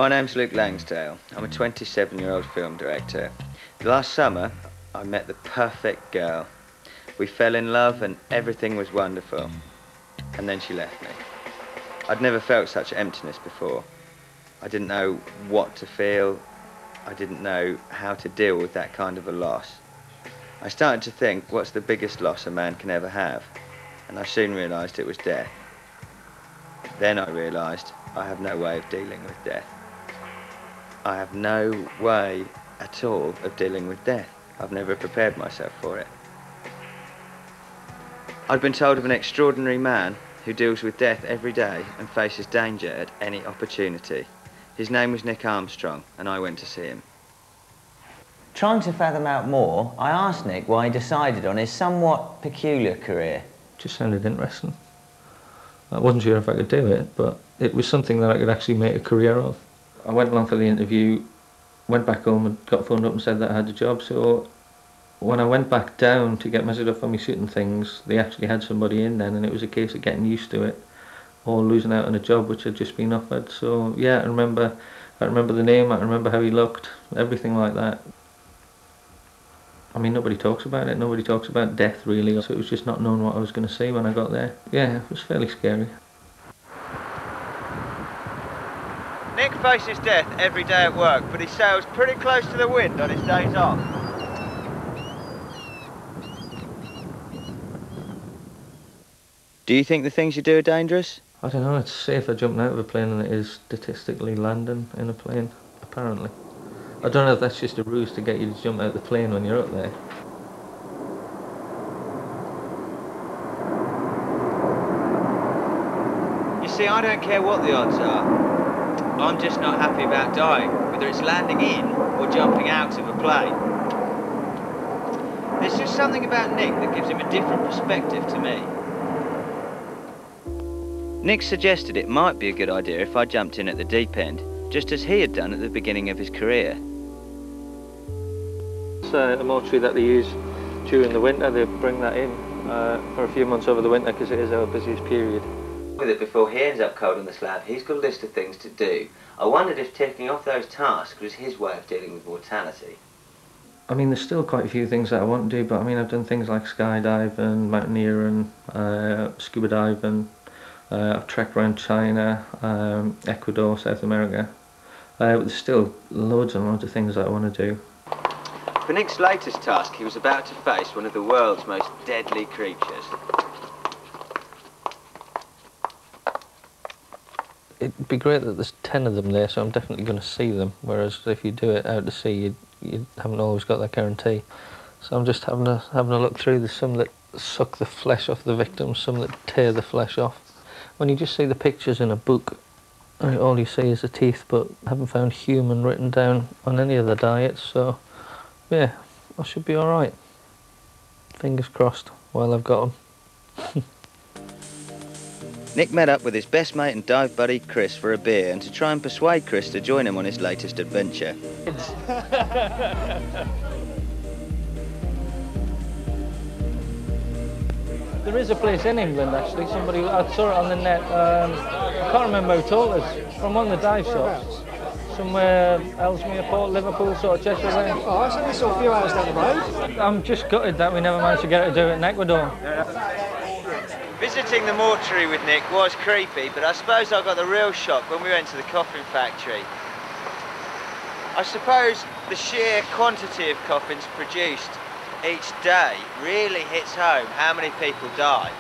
My name's Luke Langsdale. I'm a 27-year-old film director. Last summer, I met the perfect girl. We fell in love and everything was wonderful. And then she left me. I'd never felt such emptiness before. I didn't know what to feel. I didn't know how to deal with that kind of a loss. I started to think, what's the biggest loss a man can ever have? And I soon realised it was death. Then I realised I have no way of dealing with death. I have no way at all of dealing with death. I've never prepared myself for it. I'd been told of an extraordinary man who deals with death every day and faces danger at any opportunity. His name was Nick Armstrong, and I went to see him. Trying to fathom out more, I asked Nick why he decided on his somewhat peculiar career. Just sounded interesting. I wasn't sure if I could do it, but it was something that I could actually make a career of. I went along for the interview, went back home and got phoned up and said that I had a job, so when I went back down to get measured up for my shooting things, they actually had somebody in then, and it was a case of getting used to it or losing out on a job which had just been offered. So yeah, I remember the name, I remember how he looked, everything like that. I mean, nobody talks about it, nobody talks about death really, so it was just not knowing what I was going to see when I got there. Yeah, it was fairly scary. Nick faces death every day at work, but he sails pretty close to the wind on his days off. Do you think the things you do are dangerous? I don't know, it's safer jumping out of a plane than it is statistically landing in a plane, apparently. I don't know if that's just a ruse to get you to jump out of the plane when you're up there. You see, I don't care what the odds are. I'm just not happy about dying, whether it's landing in or jumping out of a plane. There's just something about Nick that gives him a different perspective to me. Nick suggested it might be a good idea if I jumped in at the deep end, just as he had done at the beginning of his career. It's a mortuary that they use during the winter. They bring that in for a few months over the winter because it is our busiest period. With it before he ends up cold on the slab, he's got a list of things to do. I wondered if ticking off those tasks was his way of dealing with mortality. I mean, there's still quite a few things that I want to do, but I mean, I've done things like skydiving, mountaineering, scuba diving. I've trekked around China, Ecuador, South America. But there's still loads and loads of things that I want to do. For Nick's latest task, he was about to face one of the world's most deadly creatures. It'd be great that there's 10 of them there, so I'm definitely going to see them, whereas if you do it out to sea, you haven't always got that guarantee. So I'm just having a look through. There's some that suck the flesh off the victims, some that tear the flesh off. When you just see the pictures in a book, all you see is the teeth, but I haven't found human written down on any of the diets, so yeah, I should be alright. Fingers crossed while I've got them. Nick met up with his best mate and dive buddy Chris for a beer and to try and persuade Chris to join him on his latest adventure. There is a place in England actually, I saw it on the net, I can't remember who told us, from one of the dive shops, somewhere Ellesmere Port, Liverpool, sort of Cheshire way. Oh, it's only sort of a few hours down the road. I'm just gutted that we never managed to get her to do it in Ecuador. Visiting the mortuary with Nick was creepy, but I suppose I got the real shock when we went to the coffin factory. I suppose the sheer quantity of coffins produced each day really hits home how many people die.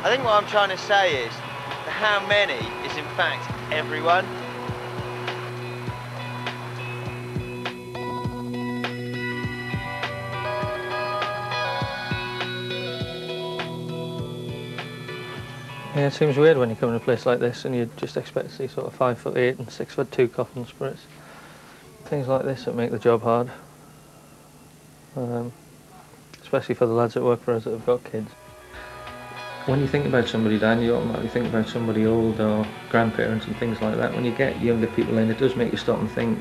I think what I'm trying to say is that how many is in fact everyone. Yeah, it seems weird when you come in a place like this and you just expect to see sort of 5'8" and 6'2" coffins, but it's things like this that make the job hard. Especially for the lads that work for us that have got kids. When you think about somebody dying, you automatically think about somebody old or grandparents and things like that. When you get younger people in, it does make you stop and think.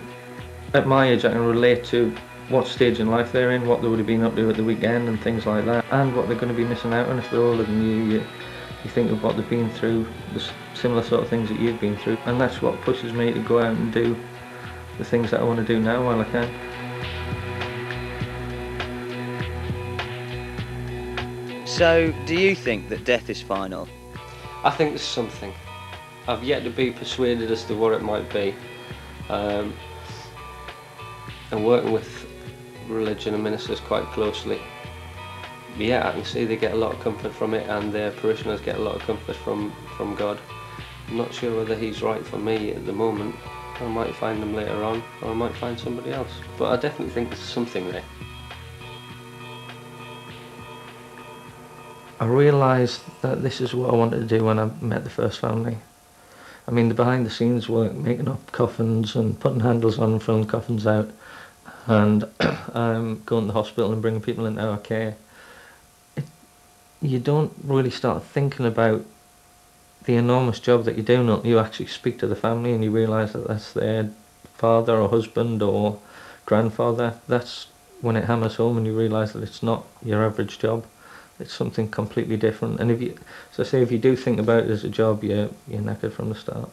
At my age, I can relate to what stage in life they're in, what they would have been up to at the weekend and things like that, and what they're going to be missing out on if they're older than you. You think of what they've been through, the similar sort of things that you've been through, and that's what pushes me to go out and do the things that I want to do now while I can. So, do you think that death is final? I think there's something. I've yet to be persuaded as to what it might be. And working with religion and ministers quite closely, yeah, I can see they get a lot of comfort from it, and their parishioners get a lot of comfort from God. I'm not sure whether he's right for me at the moment. I might find them later on, or I might find somebody else. But I definitely think there's something there. I realised that this is what I wanted to do when I met the first family. I mean, the behind the scenes work, making up coffins and putting handles on and filling coffins out, and going to the hospital and bringing people into our care. You don't really start thinking about the enormous job that you do until you actually speak to the family and you realise that that's their father or husband or grandfather. That's when it hammers home and you realise that it's not your average job. It's something completely different. And if you, as I say, if you do think about it as a job, you're knackered from the start.